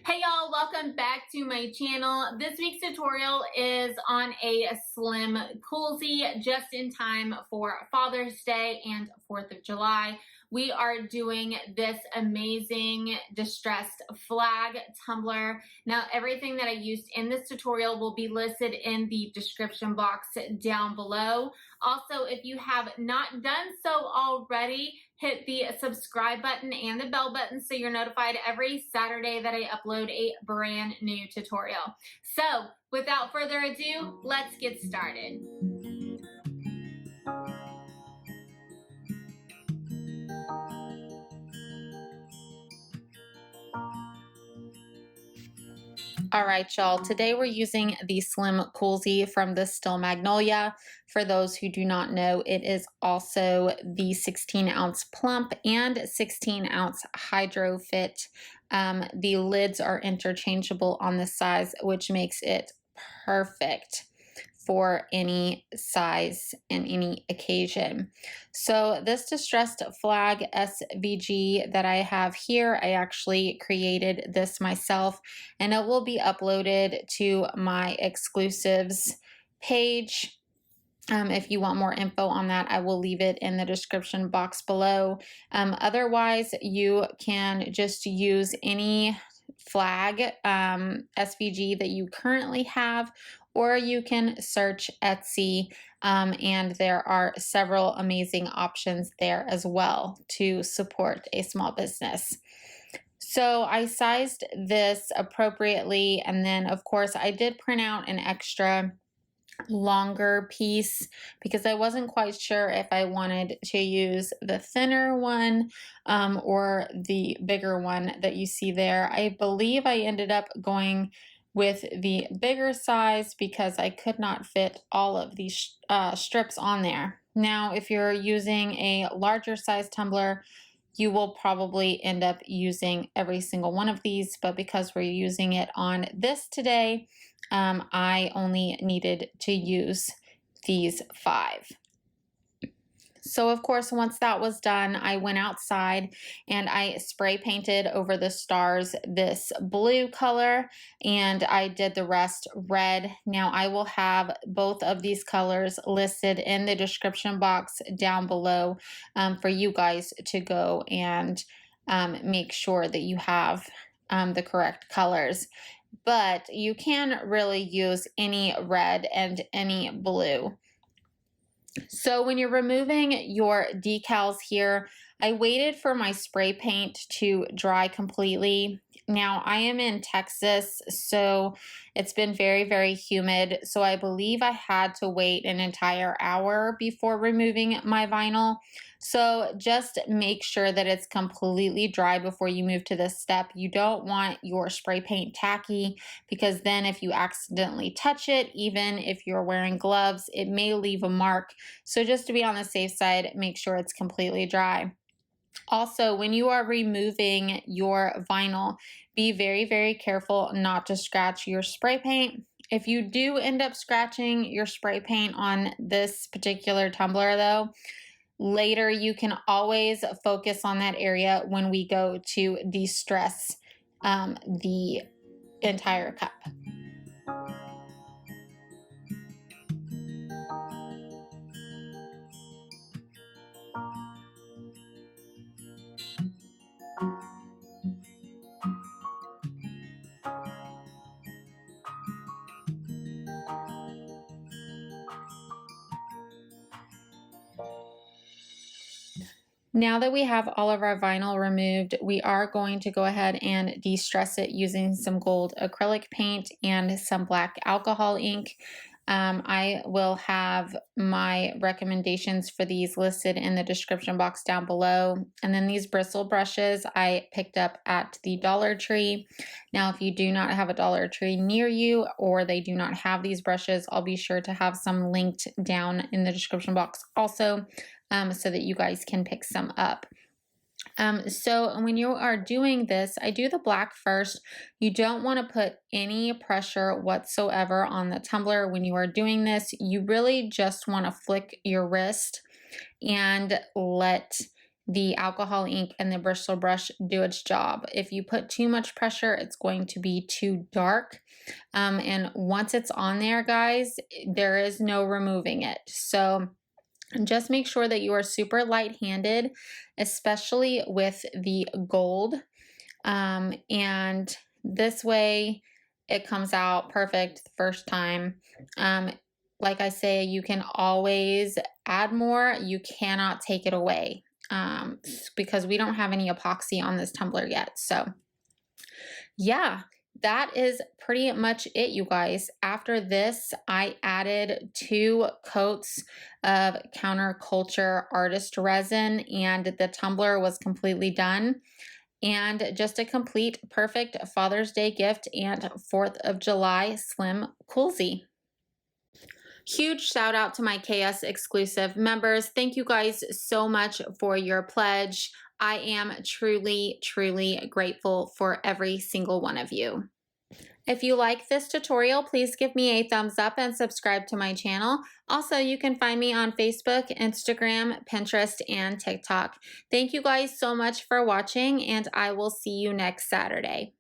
Hey y'all, welcome back to my channel. This week's tutorial is on a slim Kewlzie just in time for Father's Day and 4th of July. We are doing this amazing Destressed Flag tumbler. Now, everything that I used in this tutorial will be listed in the description box down below. Also, if you have not done so already, hit the subscribe button and the bell button so you're notified every Saturday that I upload a brand new tutorial. So, without further ado, let's get started. All right, y'all. Today we're using the Slim Kewlzie from the Still Magnolia. For those who do not know, it is also the 16-ounce plump and 16-ounce hydro fit. The lids are interchangeable on the size, which makes it perfect for any size and any occasion. So this Destressed Flag SVG that I have here, I actually created this myself, and it will be uploaded to my exclusives page. If you want more info on that, I will leave it in the description box below. Otherwise, you can just use any flag SVG that you currently have, or you can search Etsy, and there are several amazing options there as well to support a small business. So I sized this appropriately, and then of course I did print out an extra longer piece because I wasn't quite sure if I wanted to use the thinner one or the bigger one that you see there. I believe I ended up going with the bigger size because I could not fit all of these strips on there. Now, if you're using a larger size tumbler, you will probably end up using every single one of these, but because we're using it on this today, I only needed to use these 5. So of course, once that was done, I went outside and I spray painted over the stars this blue color, and I did the rest red. Now I will have both of these colors listed in the description box down below for you guys to go and make sure that you have the correct colors. But you can really use any red and any blue. So when you're removing your decals here, I waited for my spray paint to dry completely. Now I am in Texas, so it's been very, very humid. So I believe I had to wait an entire hour before removing my vinyl. So just make sure that it's completely dry before you move to this step. You don't want your spray paint tacky, because then if you accidentally touch it, even if you're wearing gloves, it may leave a mark. So just to be on the safe side, make sure it's completely dry. Also, when you are removing your vinyl, be very, very careful not to scratch your spray paint. If you do end up scratching your spray paint on this particular tumbler though, later you can always focus on that area when we go to de-stress the entire cup. Now that we have all of our vinyl removed, we are going to go ahead and de-stress it using some gold acrylic paint and some black alcohol ink. I will have my recommendations for these listed in the description box down below. And then these bristle brushes I picked up at the Dollar Tree. Now, if you do not have a Dollar Tree near you, or they do not have these brushes, I'll be sure to have some linked down in the description box also, so that you guys can pick some up. So when you are doing this, I do the black first. You don't want to put any pressure whatsoever on the tumbler when you are doing this. You really just want to flick your wrist and let the alcohol ink and the Bristol brush do its job. If you put too much pressure, it's going to be too dark. And once it's on there, guys, there is no removing it. So just make sure that you are super light-handed, especially with the gold. And this way it comes out perfect the first time. Like I say, you can always add more. You cannot take it away because we don't have any epoxy on this tumbler yet. So yeah, that is pretty much it, you guys. After this, I added 2 coats of Counterculture Artist Resin, and the tumbler was completely done. And just a complete perfect Father's Day gift and 4th of July slim Kewlzie. Huge shout out to my KS exclusive members. Thank you guys so much for your pledge. I am truly, truly grateful for every single one of you. If you like this tutorial, please give me a thumbs up and subscribe to my channel. Also, you can find me on Facebook, Instagram, Pinterest, and TikTok. Thank you guys so much for watching, and I will see you next Saturday.